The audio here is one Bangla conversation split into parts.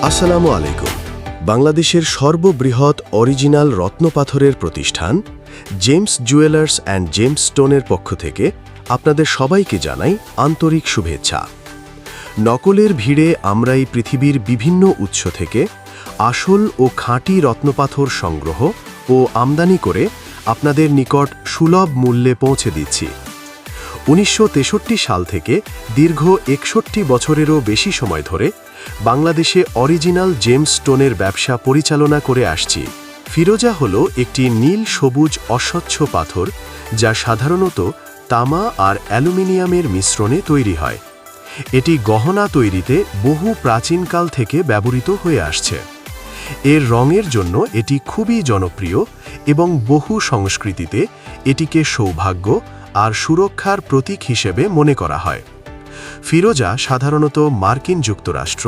আসসালামু আলাইকুম। বাংলাদেশের সর্ববৃহৎ অরিজিনাল রত্নপাথরের প্রতিষ্ঠান জেমস জুয়েলার্স অ্যান্ড জেমস স্টোনের পক্ষ থেকে আপনাদের সবাইকে জানাই আন্তরিক শুভেচ্ছা। নকলের ভিড়ে আমরা এই পৃথিবীর বিভিন্ন উৎস থেকে আসল ও খাঁটি রত্নপাথর সংগ্রহ ও আমদানি করে আপনাদের নিকট সুলভ মূল্যে পৌঁছে দিচ্ছি। ১৯৬৩ সাল থেকে দীর্ঘ ৬১ বছরেরও বেশি সময় ধরে বাংলাদেশে অরিজিনাল জেমস স্টোনের ব্যবসা পরিচালনা করে আসছি। ফিরোজা হল একটি নীল সবুজ অস্বচ্ছ পাথর যা সাধারণত তামা আর অ্যালুমিনিয়ামের মিশ্রণে তৈরি হয়। এটি গহনা তৈরিতে বহু প্রাচীনকাল থেকে ব্যবহৃত হয়ে আসছে। এর রঙের জন্য এটি খুবই জনপ্রিয় এবং বহু সংস্কৃতিতে এটিকে সৌভাগ্য আর সুরক্ষার প্রতীক হিসেবে মনে করা হয়। ফিরোজা সাধারণত মার্কিন যুক্তরাষ্ট্র,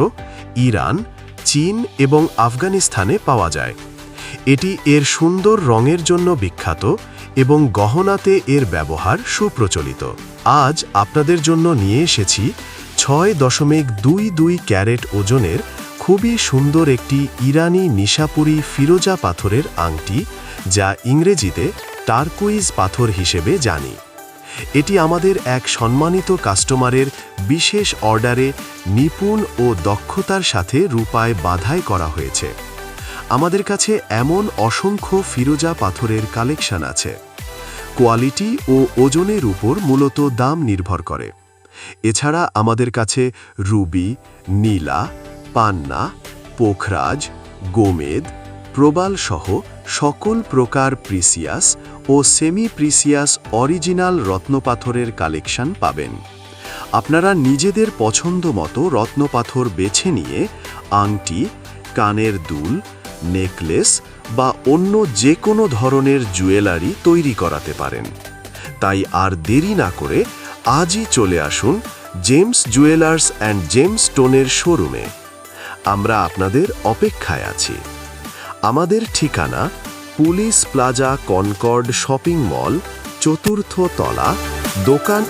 ইরান, চীন এবং আফগানিস্তানে পাওয়া যায়। এটি এর সুন্দর রঙের জন্য বিখ্যাত এবং গহনাতে এর ব্যবহার সুপ্রচলিত। আজ আপনাদের জন্য নিয়ে এসেছি ৬.22 ক্যারেট ওজনের খুবই সুন্দর একটি ইরানি নিশাপুরি ফিরোজা পাথরের আংটি, যা ইংরেজিতে টারকুইজ পাথর হিসেবে জানি। এটি আমাদের এক সম্মানিত কাস্টমারের বিশেষ অর্ডারে নিপুণ ও দক্ষতার সাথে রূপায় বাঁধাই করা হয়েছে। আমাদের কাছে এমন অসংখ্য ফিরোজা পাথরের কালেকশন আছে। কোয়ালিটি ও ওজনের উপর মূলত দাম নির্ভর করে। এছাড়া আমাদের কাছে রুবি, নীলা, পান্না, পোখরাজ, গোমেদ, প্রবাল সহ সকল প্রকার প্রিসিয়াস ও সেমি প্রিসিয়াস অরিজিনাল রত্নপাথরের কালেকশন পাবেন। আপনারা নিজেদের পছন্দ মতো রত্নপাথর বেছে নিয়ে আংটি, কানের দুল, নেকলেস বা অন্য যে কোনো ধরনের জুয়েলারি তৈরি করাতে পারেন। তাই আর দেরি না করে আজই চলে আসুন জেমস জুয়েলার্স অ্যান্ড জেমস স্টোনের শোরুমে। আমরা আপনাদের অপেক্ষায় আছি। আমাদের ঠিকানা police plaza Concord shopping mall, ৪র্থ তলা, দোকান